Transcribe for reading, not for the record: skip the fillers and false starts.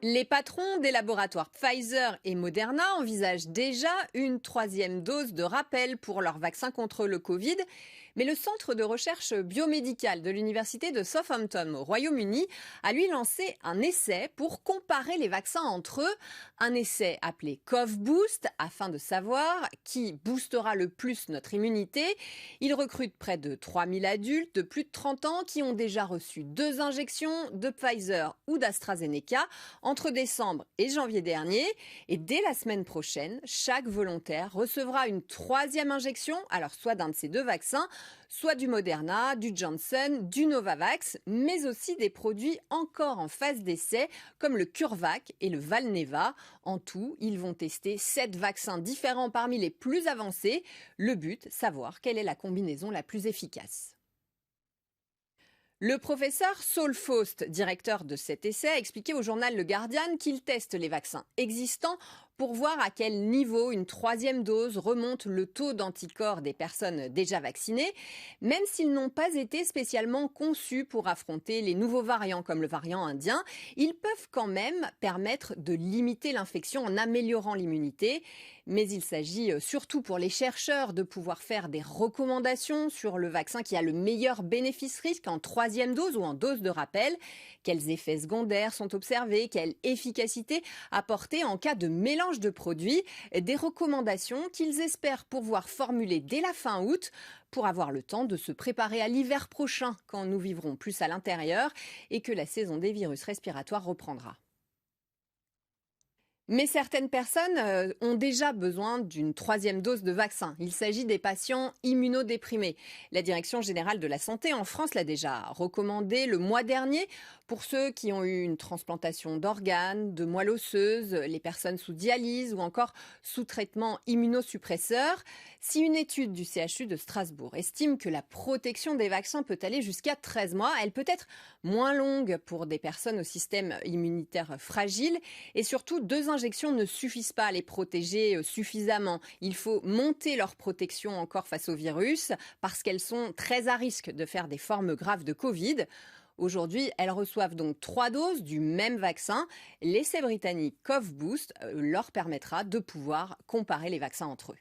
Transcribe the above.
Les patrons des laboratoires Pfizer et Moderna envisagent déjà une troisième dose de rappel pour leur vaccin contre le Covid. Mais le centre de recherche biomédicale de l'université de Southampton au Royaume-Uni a lui lancé un essai pour comparer les vaccins entre eux. Un essai appelé CovBoost afin de savoir qui boostera le plus notre immunité. Il recrute près de 3000 adultes de plus de 30 ans qui ont déjà reçu 2 injections de Pfizer ou d'AstraZeneca entre décembre et janvier dernier. Et dès la semaine prochaine, chaque volontaire recevra une 3e injection, alors soit d'un de ces 2 vaccins, soit du Moderna, du Johnson, du Novavax, mais aussi des produits encore en phase d'essai comme le CureVac et le Valneva. En tout, ils vont tester 7 vaccins différents parmi les plus avancés. Le but, savoir quelle est la combinaison la plus efficace. Le professeur Saul Faust, directeur de cet essai, a expliqué au journal Le Guardian qu'il teste les vaccins existants pour voir à quel niveau une 3e dose remonte le taux d'anticorps des personnes déjà vaccinées, même s'ils n'ont pas été spécialement conçus pour affronter les nouveaux variants comme le variant indien. Ils peuvent quand même permettre de limiter l'infection en améliorant l'immunité. Mais il s'agit surtout pour les chercheurs de pouvoir faire des recommandations sur le vaccin qui a le meilleur bénéfice-risque en 3e dose ou en dose de rappel. Quels effets secondaires sont observés, quelle efficacité apporter en cas de mélange de produits. Des recommandations qu'ils espèrent pouvoir formuler dès la fin août pour avoir le temps de se préparer à l'hiver prochain quand nous vivrons plus à l'intérieur et que la saison des virus respiratoires reprendra. Mais certaines personnes ont déjà besoin d'une 3e dose de vaccin. Il s'agit des patients immunodéprimés. La Direction générale de la santé en France l'a déjà recommandé le mois dernier pour ceux qui ont eu une transplantation d'organes, de moelle osseuse, les personnes sous dialyse ou encore sous traitement immunosuppresseur. Si une étude du CHU de Strasbourg estime que la protection des vaccins peut aller jusqu'à 13 mois, elle peut être moins longue pour des personnes au système immunitaire fragile et surtout 2 injections ne suffisent pas à les protéger suffisamment. Il faut monter leur protection encore face au virus parce qu'elles sont très à risque de faire des formes graves de Covid. Aujourd'hui, elles reçoivent donc 3 doses du même vaccin. L'essai britannique CovBoost leur permettra de pouvoir comparer les vaccins entre eux.